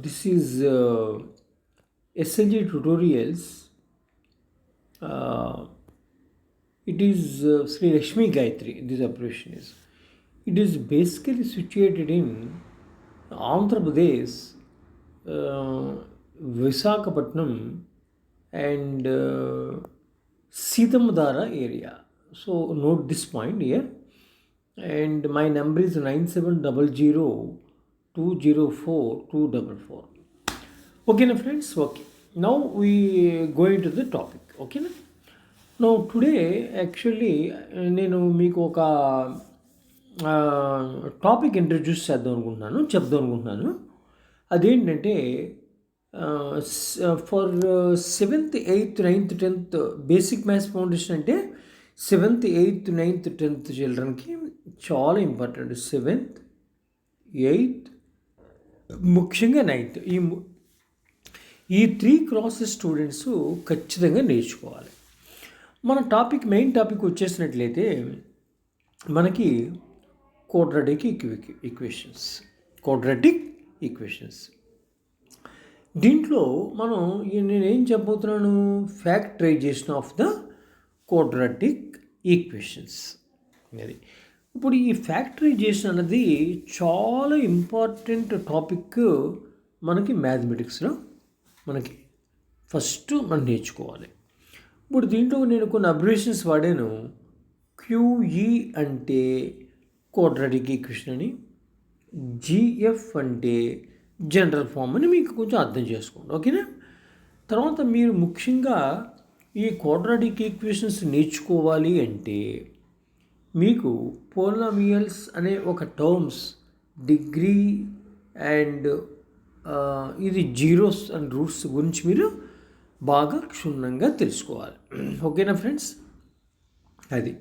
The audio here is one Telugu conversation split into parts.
this is SLG tutorials. Uh, it is Sri Lakshmi Gayatri. This operation is. It is basically situated in Andhra Pradesh, Visakhapatnam, and Sitamadara area. So note this point here. And my number is 9700 204 244. Okay, na friends. Okay. Now we go into the topic. Okay, na. Now today actually నేను మీకు ఒక టాపిక్ ఇంట్రడ్యూస్ చెప్దాం అనుకుంటున్నాను. అదేంటంటే for 7th 8th 9th 10th basic maths foundation అంటే 7th 8th 9th 10th చిల్డ్రన్కి చాలా ఇంపార్టెంట్. 7th 8th ముఖ్యంగా 9th ఈ 3 క్లాసెస్ స్టూడెంట్స్ ఖచ్చితంగా నేర్చుకోవాలి. మన మెయిన్ టాపిక్ వచ్చేసినట్లయితే మనకి క్వాడ్రాటిక్ ఈక్వేషన్స్. దీంట్లో నేనేం చెప్పబోతున్నాను, factorisation of the quadratic equations. అది ఇప్పుడు ఈ ఫ్యాక్టరైజేషన్ అనేది చాలా ఇంపార్టెంట్ టాపిక్ మనకి మ్యాథమెటిక్స్లో ఫస్ట్ మనం నేర్చుకోవాలి. ఇప్పుడు దీంట్లో నేను కొన్ని అబ్రివేషన్స్ వాడాను. QE అంటే క్వాడ్రాటిక్ ఈక్వేషన్ అని, GF అంటే జనరల్ ఫామ్ అని మీకు కొంచెం అర్థం చేసుకోండి. ఓకేనా? తర్వాత మీరు ముఖ్యంగా ఈ క్వాడ్రాటిక్ ఈక్వేషన్స్ నేర్చుకోవాలి అంటే మీకు పోలినామియల్స్ అనే ఒక టర్మ్స్, డిగ్రీ అండ్ ఇది జీరోస్ అండ్ రూట్స్ గురించి మీరు బాగా క్షుణ్ణంగా తెలుసుకోవాలి. ఓకేనా ఫ్రెండ్స్? అది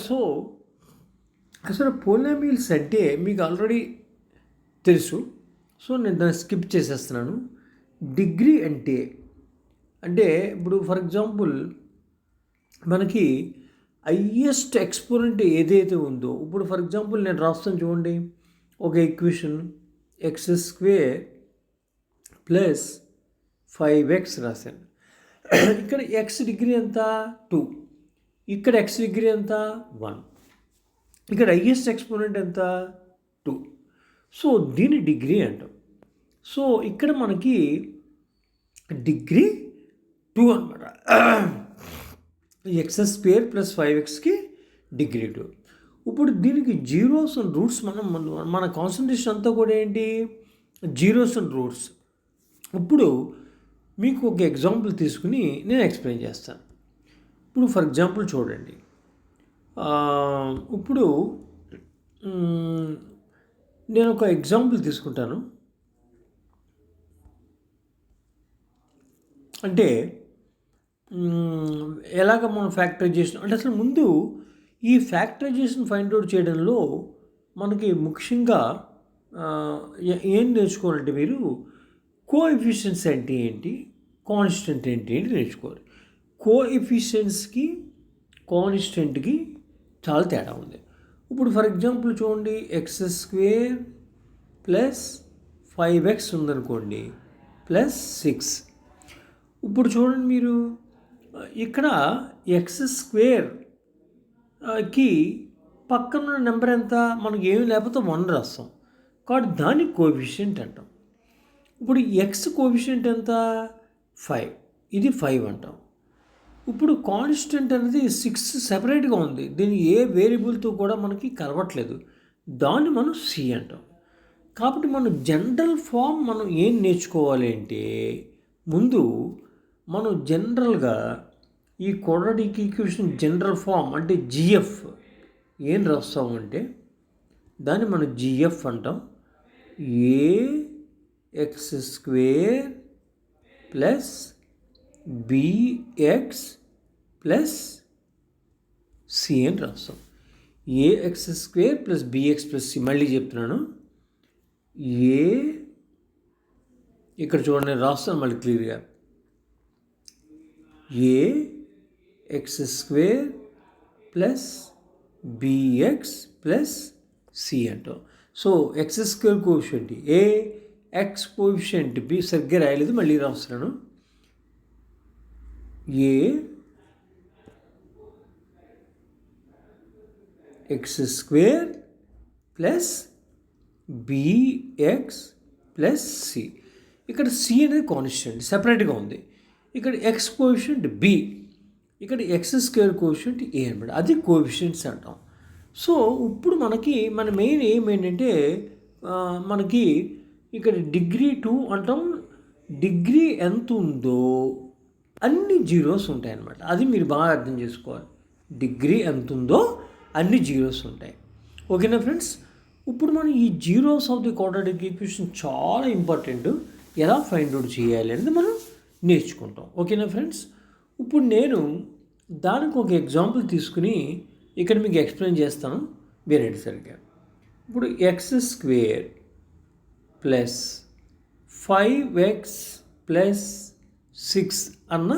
సో అసలు పోలినామియల్స్ అంటే మీకు ఆల్రెడీ తెలుసు. సో నేను దాన్ని స్కిప్ చేసేస్తున్నాను. డిగ్రీ అంటే ఇప్పుడు ఫర్ ఎగ్జాంపుల్ మనకి హైయెస్ట్ ఎక్స్పోనెంట్ ఏదైతే ఉందో, ఇప్పుడు ఫర్ ఎగ్జాంపుల్ నేను రాస్తాను చూడండి, ఒక ఈక్వేషన్ x² + 5x రాశాను. ఇక్కడ x డిగ్రీ ఎంత 2, ఇక్కడ x డిగ్రీ ఎంత 1, ఇక్కడ హైయెస్ట్ ఎక్స్పోనెంట్ ఎంత 2. సో దీని డిగ్రీ అంటాం. సో ఇక్కడ మనకి డిగ్రీ 2 అనమాట. x² + 5xకి degree 2. ఇప్పుడు దీనికి జీరోస్ అండ్ రూట్స్ మన కాన్సన్ట్రేషన్ అంతా కూడా ఏంటి, జీరోస్ అండ్ రూట్స్. ఇప్పుడు మీకు ఒక ఎగ్జాంపుల్ తీసుకుని నేను ఎక్స్ప్లెయిన్ చేస్తాను. ఇప్పుడు ఫర్ ఎగ్జాంపుల్ చూడండి, ఇప్పుడు నేను ఒక ఎగ్జాంపుల్ తీసుకుంటాను. అంటే ఎలాగ మనం ఫ్యాక్టరైజేషన్ అంటే అసలు ముందు ఈ ఫ్యాక్టరైజేషన్ ఫైండ్ అవుట్ చేయడంలో మనకి ముఖ్యంగా ఏం నేర్చుకోవాలంటే మీరు కోఎఫిషియన్స్ అంటే ఏంటి, కాన్స్టెంట్ ఏంటి నేర్చుకోవాలి. కోఎఫిషియన్స్కి కాన్స్టెంట్కి చాలా తేడా ఉంది. ఇప్పుడు ఫర్ ఎగ్జాంపుల్ చూడండి, x² + 5x ఉందనుకోండి +6. ఇప్పుడు చూడండి మీరు ఇక్కడ x²కి పక్కన ఉన్న నెంబర్ ఎంత, మనకి ఏమి లేకపోతే 1 రాస్తాం కాబట్టి దాన్ని కోఎఫిషియంట్ అంటాం. ఇప్పుడు x కోఎఫిషియంట్ ఎంత 5, ఇది 5 అంటాం. ఇప్పుడు కాన్స్టెంట్ అనేది 6 సెపరేట్గా ఉంది, దీన్ని ఏ వేరియబుల్తో కూడా మనకి కలవట్లేదు, దాన్ని మనం C అంటాం. కాబట్టి మనం జనరల్ ఫామ్ ఏం నేర్చుకోవాలి అంటే ముందు మనం జనరల్గా ఈ క్వాడ్రాటిక్ ఈక్వేషన్ జనరల్ ఫామ్ అంటే GF ఏం రాస్తామంటే దాన్ని మనం GF అంటాం. ax² + bx + c అని రాస్తాం. ax² + bx + c. మళ్ళీ చెప్తున్నాను, ఇక్కడ చూడండి రాస్తాను మళ్ళీ క్లియర్గా, ax² + bx + c అంటాం. So X square coefficient A, X coefficient B, సరిగ్గా రాయలేదు, మళ్ళీ రాస్తున్నాను. A X square plus bx plus C. ఇక్కడ సి అనేది కాన్స్టెంట్ సపరేట్గా ఉంది. ఇక్కడ ఎక్స్ కోఎఫిషియంట్ బి, ఇక్కడ ఎక్స్ స్క్వేర్ కోఎఫిషియంట్ ఏ అనమాట. అది కోఎఫిషియంట్స్ అంటాం. సో ఇప్పుడు మన మెయిన్ ఏం ఏంటంటే మనకి ఇక్కడ డిగ్రీ 2 అంటాం. డిగ్రీ ఎంత ఉందో అన్ని జీరోస్ ఉంటాయి అన్నమాట. అది మీరు బాగా అర్థం చేసుకోవాలి. డిగ్రీ ఎంత ఉందో అన్ని జీరోస్ ఉంటాయి. ఓకేనా ఫ్రెండ్స్? ఇప్పుడు మనం ఈ zeros of the quadratic equation చాలా ఇంపార్టెంట్. ఎలా ఫైండ్ అవుట్ చేయాలి అనేది మనం నేర్చుకుంటాం. ఓకేనా ఫ్రెండ్స్? ఇప్పుడు నేను దానికి ఒక ఎగ్జాంపుల్ తీసుకుని ఇక్కడ మీకు ఎక్స్ప్లెయిన్ చేస్తాను, వినండి సరిగ్గా. ఇప్పుడు X square plus 5x plus 6 అన్న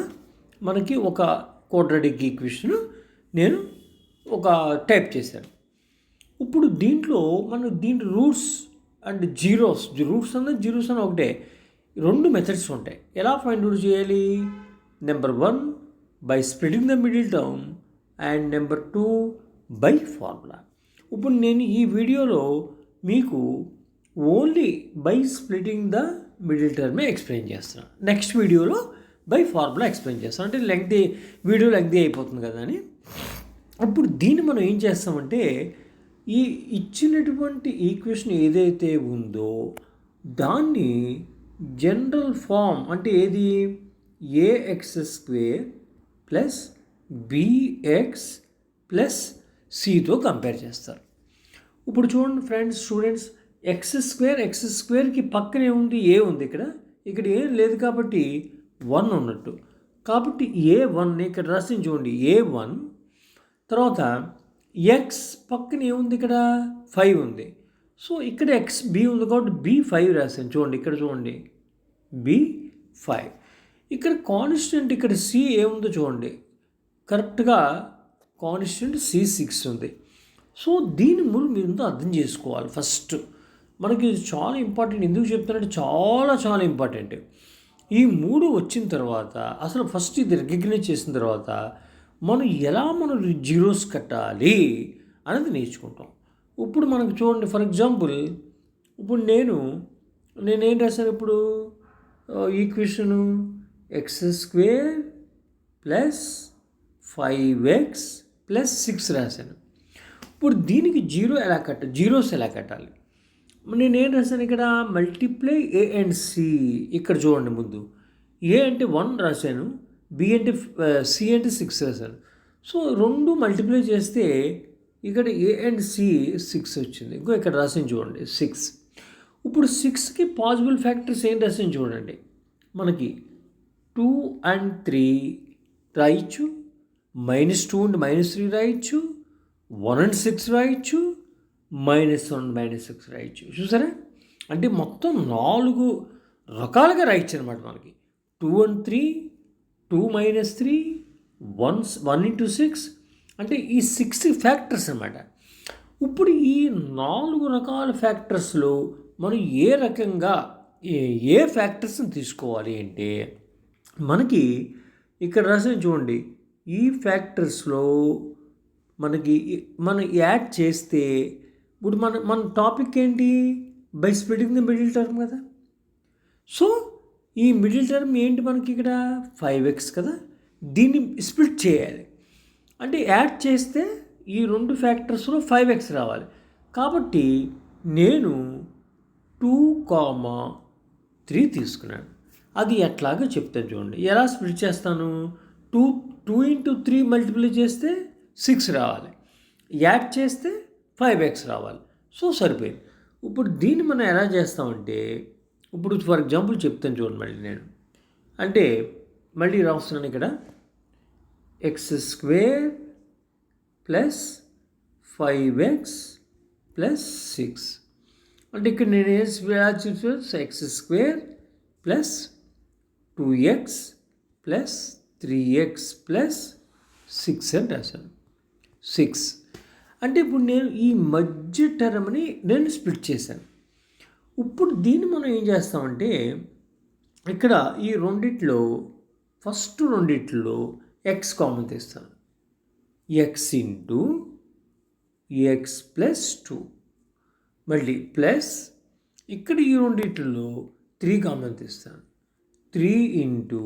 మనకి ఒక క్వాడ్రాటిక్ ఈక్వేషన్ నేను ఒక టైప్ చేశాను. ఇప్పుడు దీంట్లో దీంట్లో రూట్స్ అండ్ రూట్స్ అన్న జీరోస్ అన్న ఒకటే. 2 మెథడ్స్ ఉంటాయి. ఎలా ఫైండ్ అవుట్ చేయాలి? Number 1 by splitting the middle term and number 2 by formula. ఇప్పుడు నేను ఈ వీడియోలో మీకు only by splitting the middle టర్మే ఎక్స్ప్లెయిన్ చేస్తున్నాను. నెక్స్ట్ వీడియోలో బై ఫార్ములా ఎక్స్ప్లెయిన్ చేస్తాను. అంటే వీడియో లెంగ్తీ అయిపోతుంది కదా అని. అప్పుడు దీన్ని మనం ఏం చేస్తామంటే ఈ ఇచ్చినటువంటి ఈక్వేషన్ ఏదైతే ఉందో దాన్ని జనరల్ ఫామ్ అంటే ఏది a x square plus bx plus సితో కంపేర్ చేస్తారు. ఇప్పుడు చూడండి ఫ్రెండ్స్, స్టూడెంట్స్, ఎక్స్ స్క్వేర్కి పక్కనే ఉంది ఏ ఉంది. ఇక్కడ ఏం లేదు కాబట్టి 1 ఉన్నట్టు. కాబట్టి A1 ఇక్కడ రాసి చూడండి, A1. తర్వాత ఎక్స్ పక్కన ఏముంది? ఇక్కడ 5 ఉంది. సో ఇక్కడ ఎక్స్ బి ఉంది కాబట్టి B5 రాశాను. చూడండి ఇక్కడ చూడండి B5. ఇక్కడ కాన్స్టెంట్ ఇక్కడ సి ఏముందో చూడండి, కరెక్ట్గా కాన్స్టెంట్ C6 ఉంది. సో దీని మీరు అర్థం చేసుకోవాలి. ఫస్ట్ మనకి ఇది చాలా ఇంపార్టెంట్. ఎందుకు చెప్తానంటే చాలా చాలా ఇంపార్టెంట్. ఈ 3 వచ్చిన తర్వాత అసలు ఫస్ట్ ఇది రికగ్నైజ్ చేసిన తర్వాత మనం జీరోస్ కట్టాలి అనేది నేర్చుకుంటాం. ఇప్పుడు మనకు చూడండి, ఫర్ ఎగ్జాంపుల్ ఇప్పుడు నేనేం రాశాను? ఇప్పుడు equation X square plus 5x plus 6 రాశాను. ఇప్పుడు దీనికి జీరోస్ ఎలా కట్టాలి? నేనేం రాశాను? ఇక్కడ మల్టిప్లై ఏ అండ్ సి. ఇక్కడ చూడండి, ముందు ఏ అంటే 1 రాశాను, బి అంటే సి అంటే 6 రాశాను. సో 2 మల్టిప్లై చేస్తే ఇక్కడ ఏ అండ్ సి 6 వచ్చింది. ఇంకో ఇక్కడ రాసింది చూడండి 6. ఇప్పుడు 6కి పాసిబుల్ ఫ్యాక్టర్స్ ఏం రాసింది చూడండి. మనకి 2 and 3 రాయొచ్చు, -2 and -3 రాయొచ్చు, 1 and 6 రాయొచ్చు, -1 -6 రాయొచ్చు. చూసారా? అంటే మొత్తం 4 రకాలుగా రాయొచ్చు అనమాట మనకి. 2 and 3, 2 - 3, 1 into 6 అంటే ఈ 6 ఫ్యాక్టర్స్ అనమాట. ఇప్పుడు ఈ 4 రకాల ఫ్యాక్టర్స్లో మనం ఏ రకంగా ఏ ఫ్యాక్టర్స్ని తీసుకోవాలి అంటే మనకి ఇక్కడ రాసిన చూడండి, ఈ ఫ్యాక్టర్స్లో మనం యాడ్ చేస్తే ఇప్పుడు మన టాపిక్ ఏంటి? By splitting the middle term కదా. సో ఈ మిడిల్ టర్మ్ ఏంటి? మనకి ఇక్కడ 5x కదా. దీన్ని స్ప్లిట్ చేయాలి అంటే యాడ్ చేస్తే ఈ 2 ఫ్యాక్టర్స్లో 5x రావాలి. కాబట్టి నేను 2,3 తీసుకున్నాను. అది ఎట్లాగో చెప్తాను చూడండి. ఎలా స్ప్లిట్ చేస్తాను? 2 into 3 మల్టిప్లై చేస్తే 6 రావాలి, యాడ్ చేస్తే 5x రావాలి. సో సరిపోయింది. ఇప్పుడు దీన్ని మనం ఎలా చేస్తామంటే ఇప్పుడు ఫర్ ఎగ్జాంపుల్ చెప్తాను చూడండి. మళ్ళీ రాస్తున్నాను ఇక్కడ X square plus 5x plus 6 అంటే ఇక్కడ నేను X square plus 2x plus 3x plus 6 అని రాశాను. 6 అంటే ఇప్పుడు నేను ఈ మధ్య టర్మ్ని నేను స్ప్లిట్ చేశాను. ఇప్పుడు దీన్ని మనం ఏం చేస్తామంటే ఇక్కడ ఈ రెండిట్లో ఫస్ట్ రెండిట్లో ఎక్స్ కామన్ తీస్తాను. ఎక్స్ ఇంటూ ఎక్స్ ప్లస్ 2 మళ్ళీ ప్లస్ ఇక్కడ ఈ రెండిట్లో 3 కామన్ తీస్తాను. 3 ఇంటూ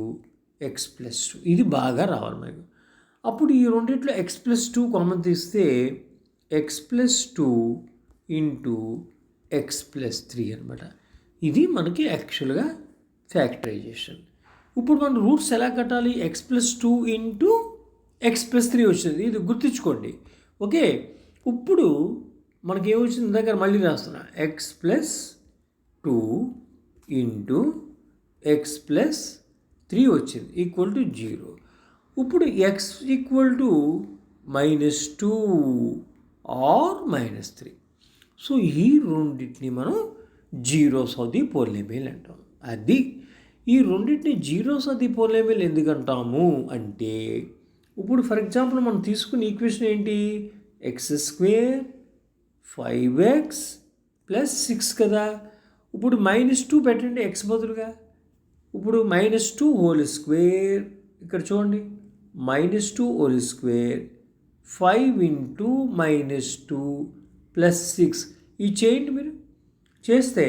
ఎక్స్ ప్లస్ 2 ఇది బాగా రావాలి మనకు. అప్పుడు ఈ రెండిట్లో ఎక్స్ ప్లస్ 2 కామన్ తీస్తే X plus 2 into x plus 3 అనమాట. ఇది మనకి యాక్చువల్గా ఫ్యాక్టరైజేషన్. ఇప్పుడు మనం రూట్స్ ఎలా కట్టాలి? X plus 2 into x plus 3 వచ్చింది, ఇది గుర్తుంచుకోండి. ఓకే, ఇప్పుడు మనకి ఏమొచ్చింది దగ్గర మళ్ళీ రాస్తున్నా. X plus 2 into x plus 3 వచ్చింది ఈక్వల్ టు 0. ఇప్పుడు x equal to -2 or -3. So ఈ రెండింటిని మనం జీరోస్ ఆఫ్ ది పోలినామియల్ అంటాం. అది ఈ రెండింటిని జీరోస్ ఆఫ్ ది పోలినామియల్ ఎందుకంటాము అంటే ఇప్పుడు ఫర్ ఎగ్జాంపుల్ మనం తీసుకున్న ఈక్వేషన్ ఏంటి? x² 5x + 6 కదా. ఇప్పుడు -2 పెట్టండి x బదులుగా. ఇప్పుడు -2 హోల్ స్క్వేర్ ఇక్కడ చూడండి, -2 5 ఇంటూ -2 + 6 ఇది చేయండి. మీరు చేస్తే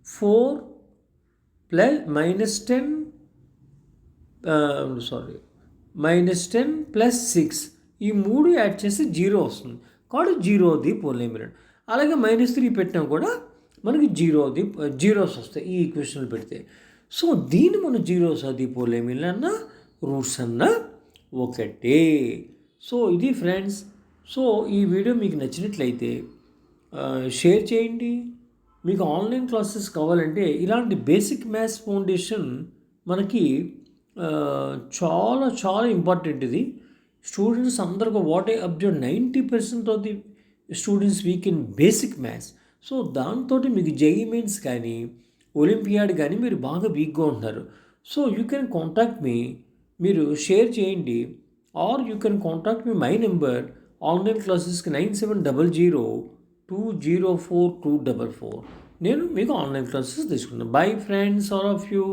4 -10 + 6 ఈ 3 యాడ్ చేస్తే 0 వస్తుంది. కాబట్టి 0 ది పోలినామియల్. అలాగే -3 పెట్టినా కూడా మనకి జీరోస్ వస్తాయి ఈ ఈక్వేషన్లు పెడితే. సో దీన్ని మనం జీరోస్ అది పోలినామియల్ అన్న రూట్స్ అన్న ఒకటే. సో ఇది ఫ్రెండ్స్. సో ఈ వీడియో మీకు నచ్చినట్లయితే షేర్ చేయండి. మీకు ఆన్లైన్ క్లాసెస్ కావాలంటే ఇలాంటి బేసిక్ మ్యాథ్స్ ఫౌండేషన్ మనకి చాలా చాలా ఇంపార్టెంట్. ఇది స్టూడెంట్స్ అందరికీ what I observe 90% of the students week in basic maths. So దాంతో మీకు జేఈఈ మెయిన్స్ కానీ ఒలింపియాడ్ కానీ మీరు బాగా వీక్గా ఉంటున్నారు. So you can contact me, మీరు షేర్ చేయండి. Or you can contact me my number online క్లాసెస్కి 9700204244. నేను మీకు ఆన్లైన్ క్లాసెస్ తీసుకున్నాను. Bye friends, all of you.